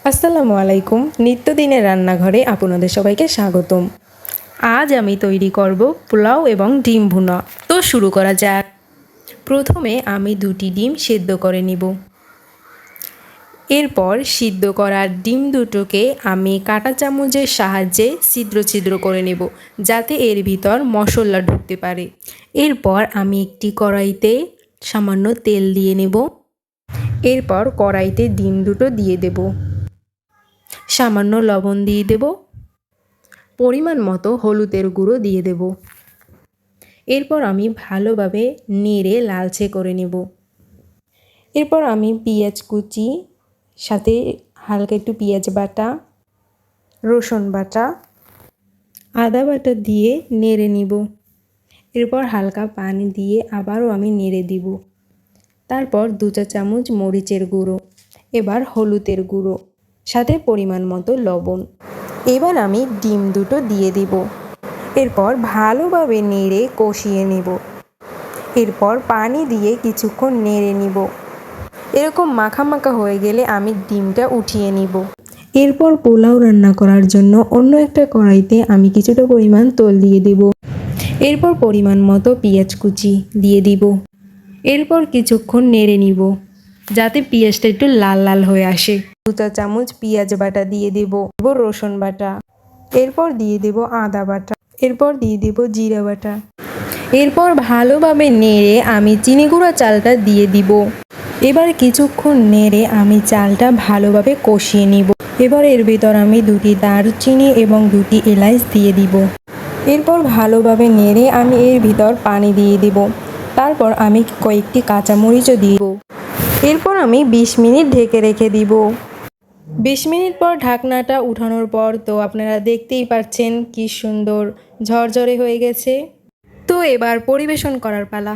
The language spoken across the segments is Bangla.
আসসালামু আলাইকুম। নিত্যদিনের রান্নাঘরে আপনাদের সবাইকে স্বাগতম। আজ আমি তৈরি করব পোলাও এবং ডিম ভুনা। তো শুরু করা যাক। প্রথমে আমি 2টি ডিম সেদ্ধ করে নিব। এরপর সিদ্ধ করা ডিম দুটোকে আমি কাঁটা চামচের সাহায্যে ছিদ্র ছিদ্র করে নেব, যাতে এর ভিতর মশলা ঢুকতে পারে। এরপর আমি একটি কড়াইতে সামান্য তেল দিয়ে নেব। এরপর কড়াইতে ডিম দুটো দিয়ে দেব। সামান্য লবণ দিয়ে দেব, পরিমাণ মতো হলুদের গুঁড়ো দিয়ে দেব। এরপর আমি ভালোভাবে নেড়ে লালচে করে নেব। এরপর আমি পেঁয়াজ কুচি, সাথে হালকা একটু পেঁয়াজ বাটা, রসুন বাটা, আদা বাটা দিয়ে নেড়ে নিব। এরপর হালকা পানি দিয়ে আবারও আমি নেড়ে দিব। তারপর 2 চা চামচ মরিচের গুঁড়ো, এবার হলুদের গুঁড়ো, সাথে পরিমাণ মতো লবণ। এবার আমি ডিম দুটো দিয়ে দিব। এরপর ভালোভাবে নেড়ে কষিয়ে নেব। এরপর পানি দিয়ে কিছুক্ষণ নেড়ে নিব। এরকম মাখা মাখা হয়ে গেলে আমি ডিমটা উঠিয়ে নিব। এরপর পোলাও রান্না করার জন্য অন্য একটা কড়াইতে আমি কিছুটা পরিমাণ তেল দিয়ে দেব। এরপর পরিমাণ মতো পেঁয়াজ কুচি দিয়ে দিব। এরপর কিছুক্ষণ নেড়ে নিব, যাতে পেঁয়াজটা একটু লাল লাল হয়ে আসে। 2 চা চামচ পেঁয়াজ বাটা দিয়ে দেব, রসুন বাটা, এরপর দিয়ে দেব আদা বাটা, এরপর দিয়ে দেব জিরা বাটা। এরপর ভালোভাবে নেড়ে আমি চিনি গুঁড়া চালটা দিয়ে দিব। এবার কিছুক্ষণ নেড়ে আমি চালটা ভালোভাবে কষিয়ে নিব। এবার এর ভিতর আমি 2টি দারুচিনি এবং 2টি এলাচ দিয়ে দিব। এরপর ভালোভাবে নেড়ে আমি এর ভিতর পানি দিয়ে দিব। তারপর আমি কয়েকটি কাঁচামরিচও দিব। এরপর আমি 20 মিনিট ঢেকে রেখে দিব। 20 মিনিট পর ঢাকনাটা উঠানোর পর তো আপনারা দেখতেই পাচ্ছেন কি সুন্দর ঝরঝরে হয়ে গেছে। তো এবার পরিবেশন করার পালা।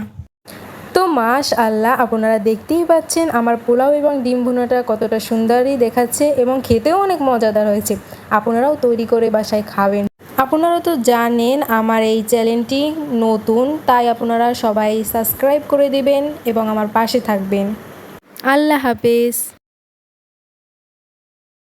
তো মাশাআল্লাহ, আপনারা দেখতেই পাচ্ছেন আমার পোলাও এবং ডিম ভুনাটা কতটা সুন্দরই দেখাচ্ছে এবং খেতেও অনেক মজাদার হয়েছে। আপনারাও তৈরি করে বাসায় খাবেন। আপনারা তো জানেন আমার এই চ্যানেলটি নতুন, তাই আপনারা সবাই সাবস্ক্রাইব করে দিবেন এবং আমার পাশে থাকবেন। আল্লাহ হাফেজ।